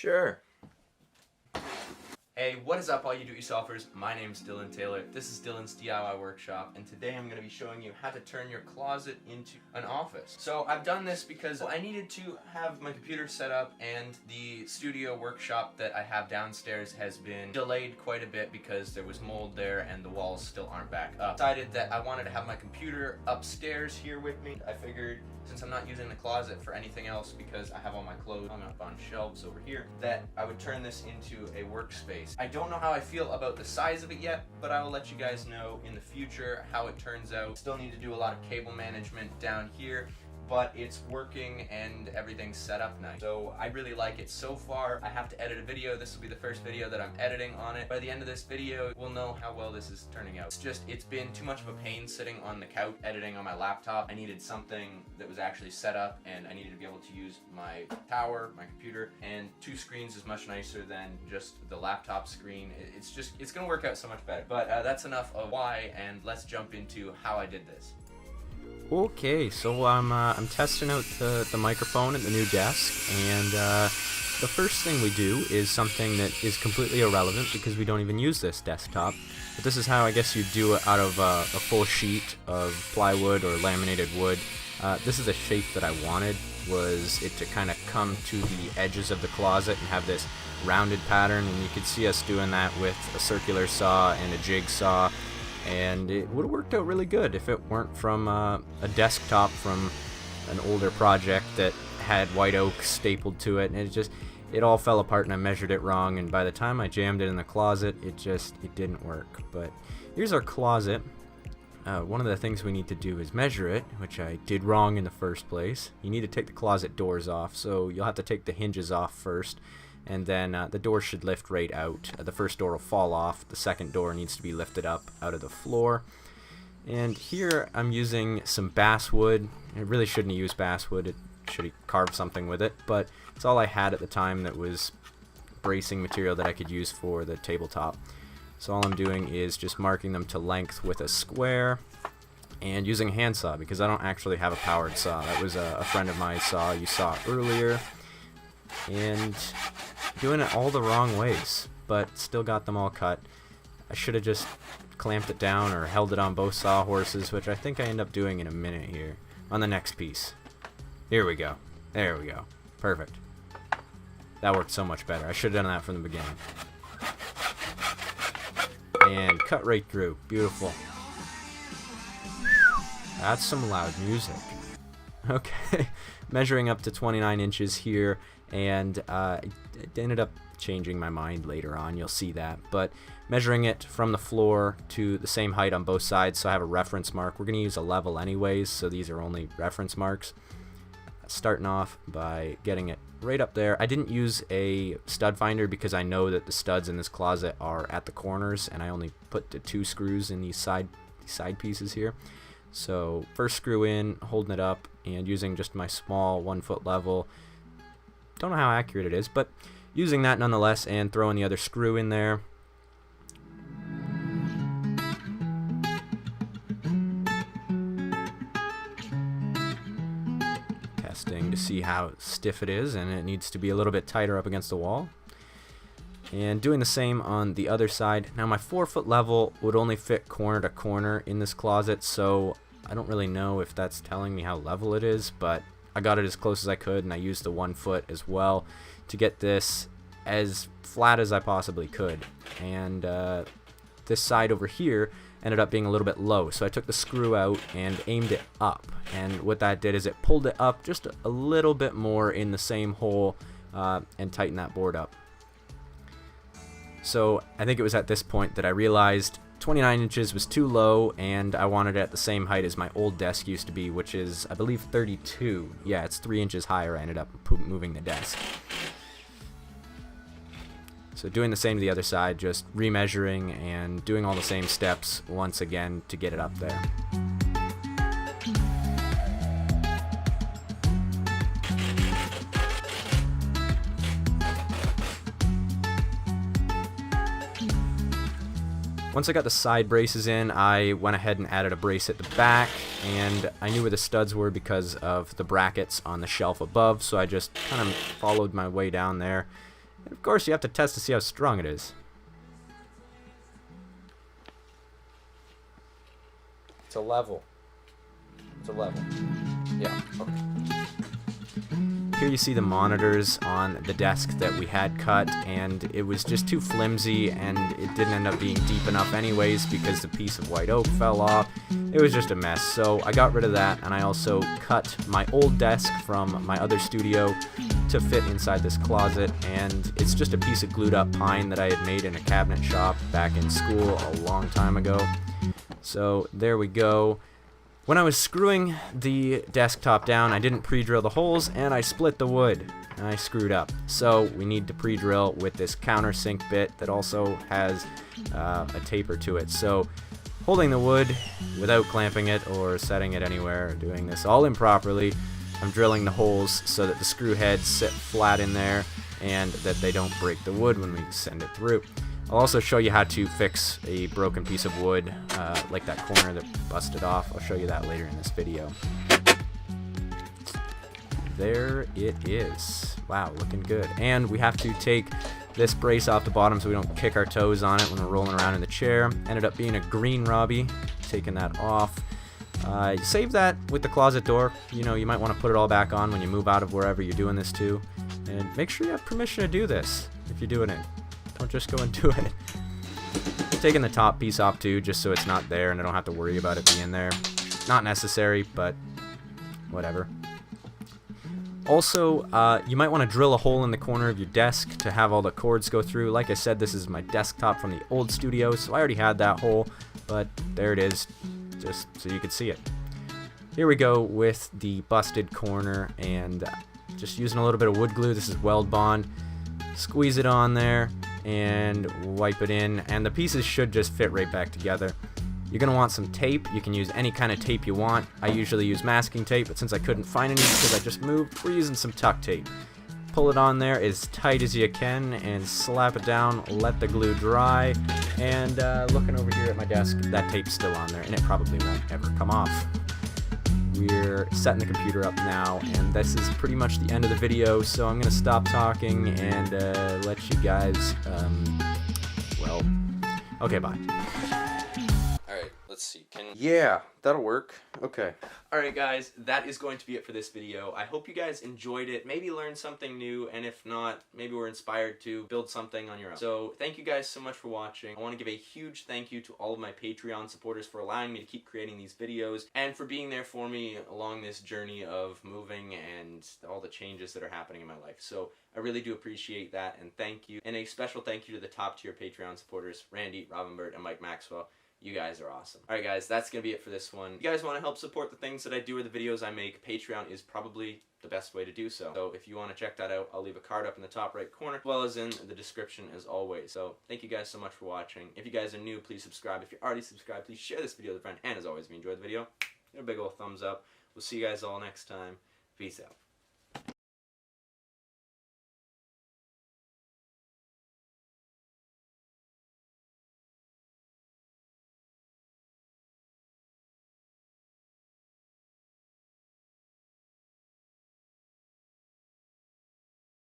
Sure. Hey, what is up all you do-it-yourselfers? My name is Dylan Taylor. This is Dylan's DIY Workshop, and today I'm going to be showing you how to turn your closet into an office. So I've done this because I needed to have my computer set up, and the studio workshop that I have downstairs has been delayed quite a bit because there was mold there and the walls still aren't back up. I decided that I wanted to have my computer upstairs here with me. I figured since I'm not using the closet for anything else because I have all my clothes hung up on shelves over here, that I would turn this into a workspace. I don't know how I feel about the size of it yet, but I will let you guys know in the future how it turns out. Still need to do a lot of cable management down here, but it's working and everything's set up nice. So I really like it so far. I have to edit a video. This will be the first video that I'm editing on it. By the end of this video, we'll know how well this is turning out. It's been too much of a pain sitting on the couch editing on my laptop. I needed something that was actually set up, and I needed to be able to use my tower, my computer, and two screens is much nicer than just the laptop screen. It's gonna work out so much better. But that's enough of why, and let's jump into how I did this. Okay, so I'm testing out the microphone at the new desk, and the first thing we do is something that is completely irrelevant because we don't even use this desktop. But this is how I guess you do it out of a full sheet of plywood or laminated wood. This is the shape that I wanted, was it to kind of come to the edges of the closet and have this rounded pattern, and you could see us doing that with a circular saw and a jigsaw. And it would have worked out really good if it weren't from a desktop from an older project that had white oak stapled to it, and it all fell apart, and I measured it wrong, and by the time I jammed it in the closet, it didn't work. But here's our closet. One of the things we need to do is measure it, which I did wrong in the first place. You need to take the closet doors off, so you'll have to take the hinges off first, and then the door should lift right out. The first door will fall off, the second door needs to be lifted up out of the floor. And here I'm using some basswood. I really shouldn't have used basswood, it should have carved something with it, but it's all I had at the time that was bracing material that I could use for the tabletop. So all I'm doing is just marking them to length with a square and using a handsaw because I don't actually have a powered saw. That was a friend of mine's saw you saw earlier, and doing it all the wrong ways, but still got them all cut. I should have just clamped it down or held it on both sawhorses, which I think I end up doing in a minute here on the next piece. Here we go. There we go. Perfect. That worked so much better. I should have done that from the beginning. And cut right through. Beautiful. That's some loud music. Okay. Measuring up to 29 inches here, and it ended up changing my mind later on, you'll see that, but measuring it from the floor to the same height on both sides, so I have a reference mark. We're going to use a level anyways, so these are only reference marks. Starting off by getting it right up there. I didn't use a stud finder because I know that the studs in this closet are at the corners, and I only put the 2 screws in these side pieces here. So first screw in, holding it up, and using just my small 1-foot level. Don't know how accurate it is, but using that nonetheless, and throwing the other screw in there. Testing to see how stiff it is, and it needs to be a little bit tighter up against the wall. And doing the same on the other side. Now my 4-foot level would only fit corner to corner in this closet, so I don't really know if that's telling me how level it is, but I got it as close as I could, and I used the 1 foot as well to get this as flat as I possibly could. And this side over here ended up being a little bit low, so I took the screw out and aimed it up, and what that did is it pulled it up just a little bit more in the same hole and tightened that board up. So I think it was at this point that I realized 29 inches was too low, and I wanted it at the same height as my old desk used to be, which is, I believe, 32. Yeah, it's 3 inches higher. I ended up moving the desk. So doing the same to the other side, just remeasuring and doing all the same steps once again to get it up there. Once I got the side braces in, I went ahead and added a brace at the back, and I knew where the studs were because of the brackets on the shelf above, so I just kind of followed my way down there And of course, you have to test to see how strong it is. It's a level. It's a level. Yeah, okay. Here you see the monitors on the desk that we had cut, and it was just too flimsy, and it didn't end up being deep enough anyways because the piece of white oak fell off. It was just a mess, so I got rid of that, and I also cut my old desk from my other studio to fit inside this closet, and it's just a piece of glued up pine that I had made in a cabinet shop back in school a long time ago. So there we go. When I was screwing the desktop down, I didn't pre-drill the holes, and I split the wood. I screwed up. So we need to pre-drill with this countersink bit that also has a taper to it. So holding the wood without clamping it or setting it anywhere or doing this all improperly, I'm drilling the holes so that the screw heads sit flat in there and that they don't break the wood when we send it through. I'll also show you how to fix a broken piece of wood, like that corner that busted off. I'll show you that later in this video. There it is. Wow, looking good. And we have to take this brace off the bottom so we don't kick our toes on it when we're rolling around in the chair. Ended up being a green Robbie, taking that off. Save that with the closet door. You know, you might want to put it all back on when you move out of wherever you're doing this to. And make sure you have permission to do this if you're doing it. Don't just go and do it. Taking the top piece off too, just so it's not there and I don't have to worry about it being there. Not necessary, but whatever. Also, you might want to drill a hole in the corner of your desk to have all the cords go through. Like I said, this is my desktop from the old studio, so I already had that hole, but there it is, just so you could see it. Here we go with the busted corner, and just using a little bit of wood glue. This is Weld Bond. Squeeze it on there and wipe it in, and the pieces should just fit right back together. You're going to want some tape. You can use any kind of tape you want. I usually use masking tape, but since I couldn't find any because I just moved, we're using some tuck tape. Pull it on there as tight as you can and slap it down, let the glue dry, and looking over here at my desk, that tape's still on there, and it probably won't ever come off. We're setting the computer up now, and this is pretty much the end of the video, so I'm going to stop talking and let you guys, well, okay, bye. Alright, let's see. Yeah, that'll work. Okay. Alright guys, that is going to be it for this video. I hope you guys enjoyed it, maybe learned something new, and if not, maybe were inspired to build something on your own. So thank you guys so much for watching. I want to give a huge thank you to all of my Patreon supporters for allowing me to keep creating these videos and for being there for me along this journey of moving and all the changes that are happening in my life. So I really do appreciate that, and thank you. And a special thank you to the top tier Patreon supporters, Randy, Robin Bird, and Mike Maxwell. You guys are awesome. Alright guys, that's going to be it for this one. If you guys want to help support the things that I do or the videos I make, Patreon is probably the best way to do so. So if you want to check that out, I'll leave a card up in the top right corner, as well as in the description as always. So thank you guys so much for watching. If you guys are new, please subscribe. If you're already subscribed, please share this video with a friend. And as always, if you enjoyed the video, give it a big old thumbs up. We'll see you guys all next time. Peace out.